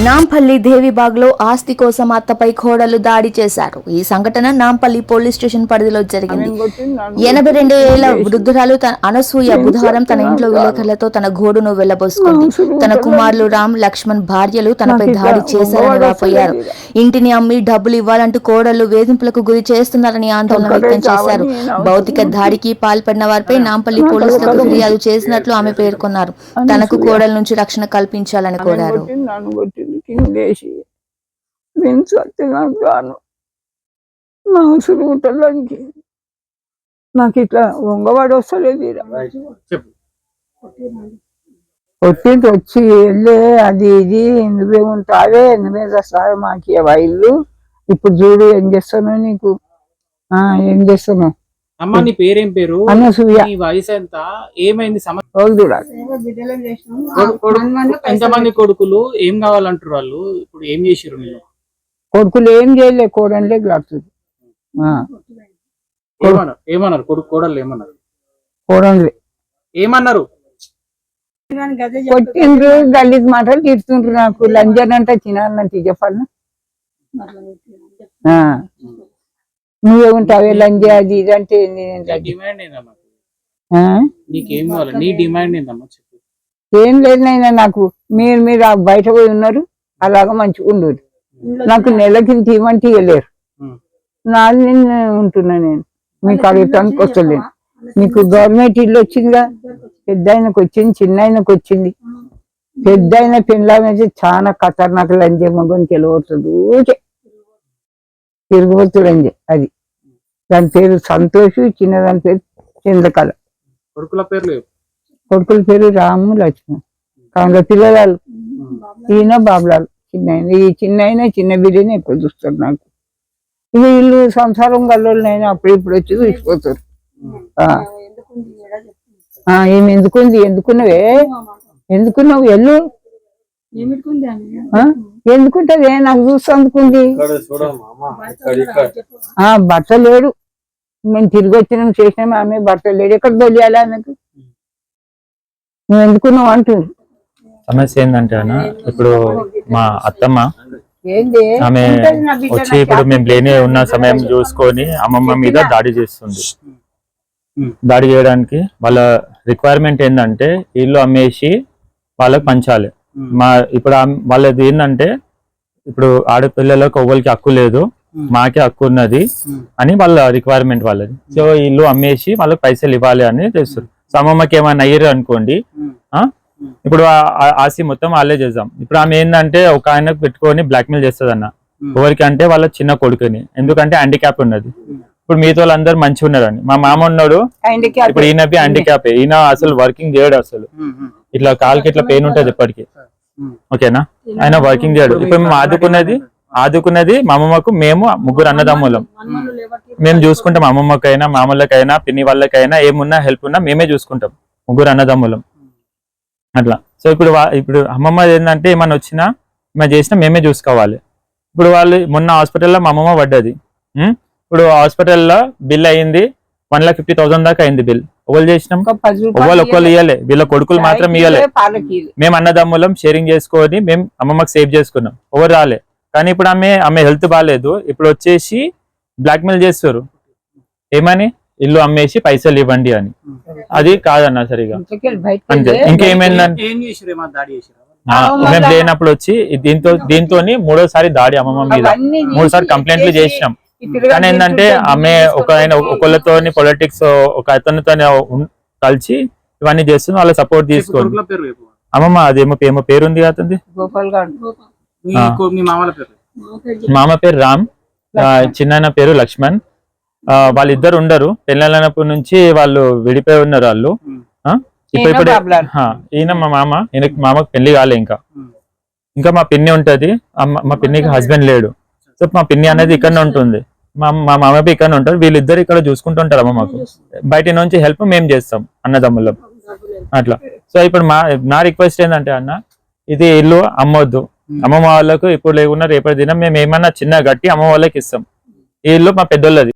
నాంపల్లి దేవిబాగ్లో ఆస్తి కోసం అత్తపై కోడలు దాడి చేశారు. ఈ సంఘటన నాంపల్లి పోలీస్ స్టేషన్ పరిధిలో జరిగింది. 82 ఏళ్ల వృద్ధురాలు అనసూయ బుధవారం తన ఇంట్లో విలేకరులతో తన గోడును వెళ్లబోసుకుంది. తన కుమారులు రామ్, లక్ష్మణ్ భార్యలు తనపై దాడి చేశారని వాపోయారు. ఇంటిని అమ్మి డబ్బులు ఇవ్వాలంటూ కోడళ్లు వేధింపులకు గురి చేస్తున్నారని ఆందోళన వ్యక్తం చేశారు. భౌతిక దాడికి పాల్పడిన వారిపై నాంపల్లి పోలీసులకు ఫిర్యాదు చేసినట్లు ఆమె పేర్కొన్నారు. తనకు కోడల నుంచి రక్షణ కల్పించాలని కోరారు. కిందేసి వెంచుగాను నా ఉసురు ఉంటడానికి నాకు ఇట్లా వంగవాడు వస్తలేదు. కొట్టింటి వచ్చి వెళ్ళే అది ఇది నువ్వే ఉంటావే, నువ్వే చేస్తావే, మాకు ఇల్లు ఇప్పుడు చూడు ఏం చేస్తాను, నీకు ఏం చేస్తాను. అమ్మ నీ పేరేం పేరు? అనసూయ. నీ వయసు ఎంత? ఏమైంది? ఎంతమంది కొడుకులు? ఏం కావాలంటారు వాళ్ళు? ఇప్పుడు ఏం చేసారు మీరు? కొడుకులు ఏం చేయలే, కోడలే గ్లాడుతుంది. ఏమన్నారు కోడళ్ళు? ఏమన్నారు? కోడలే ఏమన్నారు? కొట్టిండ్రు, గలీజ్ మాటలు తిడుతుండ్రు. నాకు లంజన్ అంటే తినాలంటే చెప్పాలి. నువ్వే ఉంటావే లంజ అది ఇది అంటే ఏం లేదు నైనా. నాకు మీరు బయట పోయి ఉన్నారు, అలాగా మంచిగా ఉండదు. నాకు నెలకి తీయమంటే ఇవ్వలేరు. నాది నేను ఉంటున్నా, నేను మీకు అడుగుతానికి వస్తలేను. మీకు గవర్నమెంట్ ఇల్లు వచ్చిందిగా, పెద్ద ఆయనకు వచ్చింది, చిన్న ఆయనకు వచ్చింది. పెద్ద ఆయన పెళ్ళామైతే చాలా ఖతర్నాక్ లంజే మగని గెలవడుతుంది. ఊకే తిరుగుబోతుడంజే. అది దాని పేరు సంతోష్, చిన్నదాని పేరు చంద్రకళ. కొడుకుల పేరు రాము, లక్ష్మణ్. కాంగ్ర పిల్లలు ఈయన బాబులాలు. ఈ చిన్న బిడ్డని ఎక్కువ చూస్తారు. నాకు ఇక ఇల్లు సంసారం గల్లోనైనా అప్పుడు ఇప్పుడు వచ్చి చూసిపోతారు. ఏమి ఎందుకుంది? ఎందుకున్నావే? ఎందుకున్నావు? ఎల్లు ఎందుకుంటది? నాకు చూస్తూ అందుకుంది. భర్త లేడు. మేము తిరిగి వచ్చినాం, చేసినాం. ఆమె భర్త లేడు. ఎక్కడ తెలియాలి ఆమెకు? నువ్వు ఎందుకున్నావు అంటుంది. సమస్య ఏంటంటే అన్న, ఇప్పుడు మా అత్తమ్మ ఆమె వచ్చి ఇప్పుడు మేము లేని ఉన్న సమయం చూసుకొని అమ్మమ్మ మీద దాడి చేస్తుంది. దాడి చేయడానికి వాళ్ళ రిక్వైర్మెంట్ ఏంటంటే ఇల్లు అమ్మేసి వాళ్ళకి పంచాలి. ఇప్పుడు వాళ్ళది ఏంటంటే, ఇప్పుడు ఆడపిల్లలకు ఒవ్వరికి హక్కు లేదు, మాకే హక్కు ఉన్నది అని వాళ్ళ రిక్వైర్మెంట్ వాళ్ళది. సో ఇల్లు అమ్మేసి వాళ్ళకి పైసలు ఇవ్వాలి అని తెలుస్తుంది. సో అమ్మమ్మకి ఏమైనా అయ్యారు అనుకోండి, ఇప్పుడు ఆస్తి మొత్తం వాళ్ళే చేద్దాం. ఇప్పుడు ఆమె ఏంటంటే ఒక ఆయనకు పెట్టుకొని బ్లాక్మెయిల్ చేస్తుంది అన్న. ఎవరికి అంటే వాళ్ళ చిన్న కొడుకుని, ఎందుకంటే హ్యాండిక్యాప్ ఉన్నది. ఇప్పుడు మిగతా వాళ్ళందరూ మంచిగా ఉన్నారని. మా మామ ఉన్నాడు, ఇప్పుడు ఈయనకి హ్యాండిక్యాప్. ఈయన అసలు వర్కింగ్ చేయడు. అసలు ఇట్లా కాలుకి ఇట్లా పెయిన్ ఉంటుంది ఎప్పటికీ. ఓకేనా? ఆయన వర్కింగ్ చేయడు. ఇప్పుడు మేము ఆదుకున్నది మా అమ్మమ్మకు. మేము ముగ్గురు అన్నదమ్ములం. మేము చూసుకుంటాం. అమ్మమ్మకైనా, మామూలకైనా, పిన్ని వాళ్ళకైనా ఏమున్నా హెల్ప్ ఉన్నా మేమే చూసుకుంటాం. ముగ్గురు అన్నదమ్ములం అట్లా. సో ఇప్పుడు అమ్మమ్మ ఏంటంటే ఏమన్నా వచ్చినా మేము చేసినా మేమే చూసుకోవాలి. ఇప్పుడు వాళ్ళు మొన్న హాస్పిటల్లో మా అమ్మమ్మ పడ్డది. ఇప్పుడు హాస్పిటల్లో బిల్ అయింది 1,50,000 దాకా అయింది బిల్. ఎవరు చేసినాం? ఒక్కళ్ళు ఇవ్వలే. వీళ్ళ కొడుకులు మాత్రం ఇవ్వలే. మేము అన్నదమ్ములం షేరింగ్ చేసుకొని మేము అమ్మమ్మకి సేవ్ చేసుకున్నాం. ఎవరు రాలే. కానీ ఇప్పుడు ఆమె హెల్త్ బాగాలేదు. ఇప్పుడు వచ్చేసి బ్లాక్మెయిల్ చేస్తారు. ఏమని? ఇల్లు అమ్మేసి పైసలు ఇవ్వండి అని. అది కాదన్న సరిగా. అంతే. ఇంకేమైందంటే మేము లేనప్పుడు వచ్చి దీంతో 3వ సారి దాడి అమ్మమ్మ మీద. 3 సార్లు కంప్లైంట్లు చేసినాం. కానీ ఏంటంటే ఆమె ఒకళ్ళతో పొలిటిక్స్, ఒక అతనితో కలిసి ఇవన్నీ చేస్తుంది. వాళ్ళ సపోర్ట్ తీసుకోండి. అమ్మమ్మ అదేమో పేరు ఉంది అతనిది. మామ పేరు రామ్, చిన్న పేరు లక్ష్మణ్. వాళ్ళిద్దరు ఉండరు. పెళ్ళైనప్పటి నుంచి వాళ్ళు విడిపోయి ఉన్నారు. వాళ్ళు ఇప్పుడు ఈయన మా మామ. ఈయనకి మామకు పెళ్లి కాలే. ఇంకా మా పిన్ని ఉంటది. మా పిన్నికి హస్బెండ్ లేడు. సో మా పిన్ని అనేది ఇక్కడనే ఉంటుంది. మా మామపై ఇక్కడనే ఉంటారు. వీళ్ళిద్దరు ఇక్కడ చూసుకుంటుంటారు. అమ్మమ్మకు బయట నుంచి హెల్ప్ మేము చేస్తాం అన్నదమ్ములం అట్లా. సో ఇప్పుడు నా రిక్వెస్ట్ ఏంటంటే అన్న, ఇది ఇల్లు అమ్మొద్దు. అమ్మమ్మ వాళ్ళకు ఇప్పుడు లేకున్నా రేపటి దినం మేము ఏమన్నా చిన్న గట్టి అమ్మ వాళ్ళకి ఇస్తాం. ఈ ఇల్లు మా పెద్దోళ్ళది.